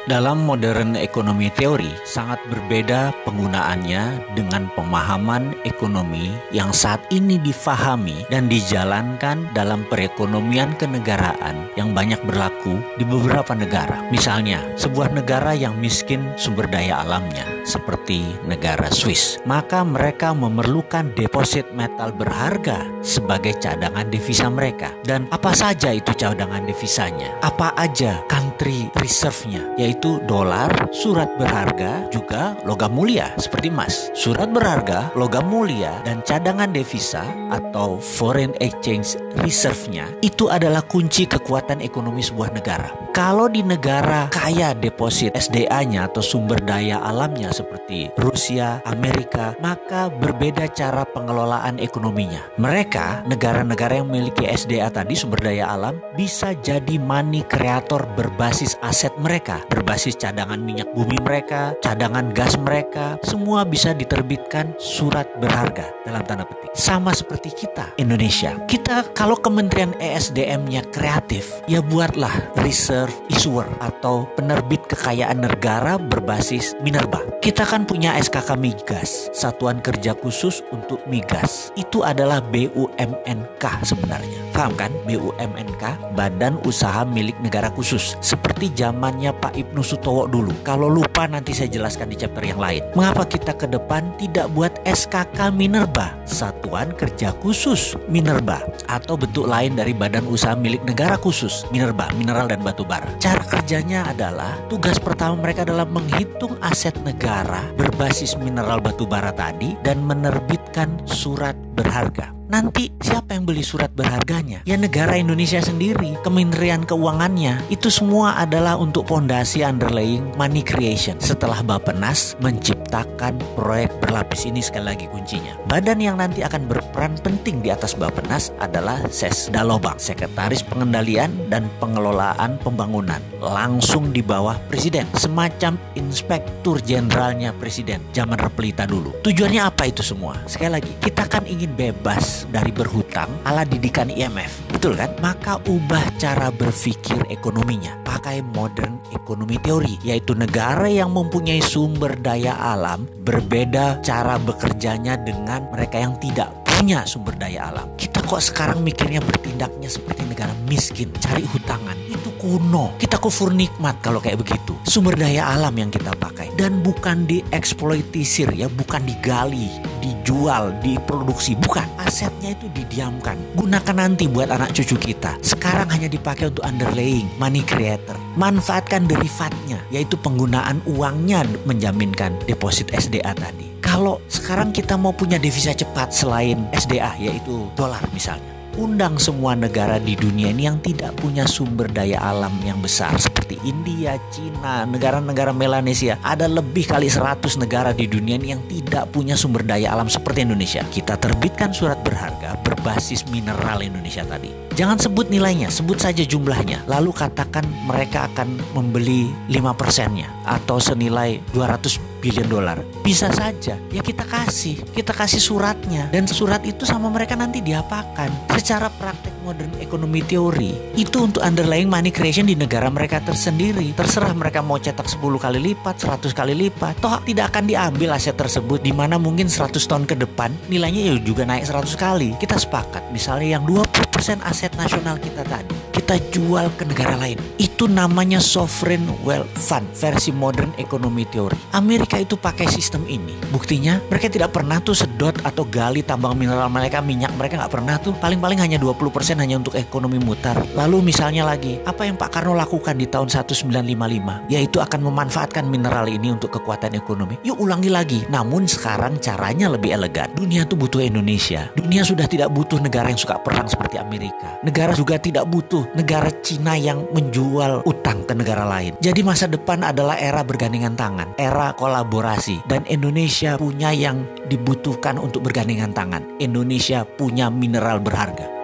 Dalam modern economy theory, sangat berbeda penggunaannya dengan pemahaman ekonomi yang saat ini difahami dan dijalankan dalam perekonomian kenegaraan yang banyak berlaku di beberapa negara. Misalnya, sebuah negara yang miskin sumber daya alamnya, seperti negara Swiss, maka mereka memerlukan deposit metal berharga sebagai cadangan devisa mereka. Dan apa saja itu cadangan devisanya? Apa aja country reserve-nya? Yaitu dolar, surat berharga, juga logam mulia seperti emas. Surat berharga, logam mulia, dan cadangan devisa atau foreign exchange reserve-nya itu adalah kunci kekuatan ekonomi sebuah negara. Kalau di negara kaya deposit SDA-nya atau sumber daya alamnya seperti Rusia, Amerika, maka berbeda cara pengelolaan ekonominya. Mereka, negara-negara yang memiliki SDA tadi, sumber daya alam, bisa jadi money creator berbasis aset mereka, berbasis cadangan minyak bumi mereka, cadangan gas mereka, semua bisa diterbitkan surat berharga dalam tanda petik. Sama seperti kita, Indonesia. Kita kalau Kementerian ESDM-nya kreatif, ya buatlah reserve issuer atau penerbit kekayaan negara berbasis minerba. Kita kan punya SKK Migas, Satuan Kerja Khusus untuk Migas. Itu adalah BUMNK sebenarnya. Paham kan? BUMNK, Badan Usaha Milik Negara Khusus. Seperti zamannya Pak Ibnu Sutowo dulu. Kalau lupa nanti saya jelaskan di chapter yang lain. Mengapa kita ke depan tidak buat SKK Minerba, Satuan Kerja Khusus Minerba, atau bentuk lain dari Badan Usaha Milik Negara Khusus Minerba, mineral dan batu bara. Cara kerjanya adalah tugas pertama mereka adalah menghitung aset negara berbasis mineral batu bara tadi dan menerbitkan surat berharga. Nanti siapa yang beli surat berharganya? Ya negara Indonesia sendiri, Kementerian Keuangannya. Itu semua adalah untuk fondasi underlying money creation. Setelah Bappenas menciptakan proyek berlapis, ini sekali lagi kuncinya. Badan yang nanti akan berperan penting di atas Bappenas adalah Sesdalobang, Sekretaris Pengendalian dan Pengelolaan Pembangunan, langsung di bawah Presiden, semacam inspektur jenderalnya Presiden zaman Repelita dulu. Tujuannya apa itu semua? Sekali lagi, kita kan ingin bebas dari berhutang ala didikan IMF, betul kan? Maka ubah cara berpikir ekonominya, pakai modern economy theory, yaitu negara yang mempunyai sumber daya alam berbeda cara bekerjanya dengan mereka yang tidak punya sumber daya alam. Kita kok sekarang mikirnya bertindaknya seperti negara miskin, cari hutangan. Itu kuno. Kita kufur nikmat kalau kayak begitu. Sumber daya alam yang kita pakai dan bukan dieksploitisir ya, bukan digali, dijual, diproduksi, bukan. Asetnya itu didiamkan. Gunakan nanti buat anak cucu kita. Sekarang hanya dipakai untuk underlying money creator. Manfaatkan derivatnya, yaitu penggunaan uangnya menjaminkan deposit SDA tadi. Kalau sekarang kita mau punya devisa cepat selain SDA, yaitu dolar misalnya, undang semua negara di dunia ini yang tidak punya sumber daya alam yang besar seperti India, Cina, negara-negara Melanesia. Ada lebih kali 100 negara di dunia ini yang tidak punya sumber daya alam seperti Indonesia. Kita terbitkan surat berharga berbasis mineral Indonesia tadi. Jangan sebut nilainya, sebut saja jumlahnya. Lalu katakan mereka akan membeli 5%-nya atau senilai 200 billion dolar. Bisa saja, ya kita kasih suratnya, dan surat itu sama mereka nanti diapakan. Secara praktek modern economy theory, itu untuk underlying money creation di negara mereka tersendiri. Terserah mereka mau cetak 10 kali lipat, 100 kali lipat, toh tidak akan diambil aset tersebut, di mana mungkin 100 tahun ke depan nilainya ya juga naik 100 kali. Kita sepakat, misalnya yang 20% aset nasional kita tadi, kita jual ke negara lain. Itu namanya sovereign wealth fund versi modern economy theory. Amerika itu pakai sistem ini. Buktinya mereka tidak pernah tuh sedot atau gali tambang mineral mereka, minyak mereka nggak pernah tuh. Paling-paling hanya 20% hanya untuk ekonomi mutar. Lalu misalnya lagi, apa yang Pak Karno lakukan di tahun 1955? Yaitu akan memanfaatkan mineral ini untuk kekuatan ekonomi. Yuk ulangi lagi. Namun sekarang caranya lebih elegan. Dunia tuh butuh Indonesia. Dunia sudah tidak butuh negara yang suka perang seperti Amerika. Negara juga tidak butuh negara Cina yang menjual utang ke negara lain. Jadi masa depan adalah era bergandengan tangan, era kolaborasi, dan Indonesia punya yang dibutuhkan untuk bergandengan tangan. Indonesia punya mineral berharga.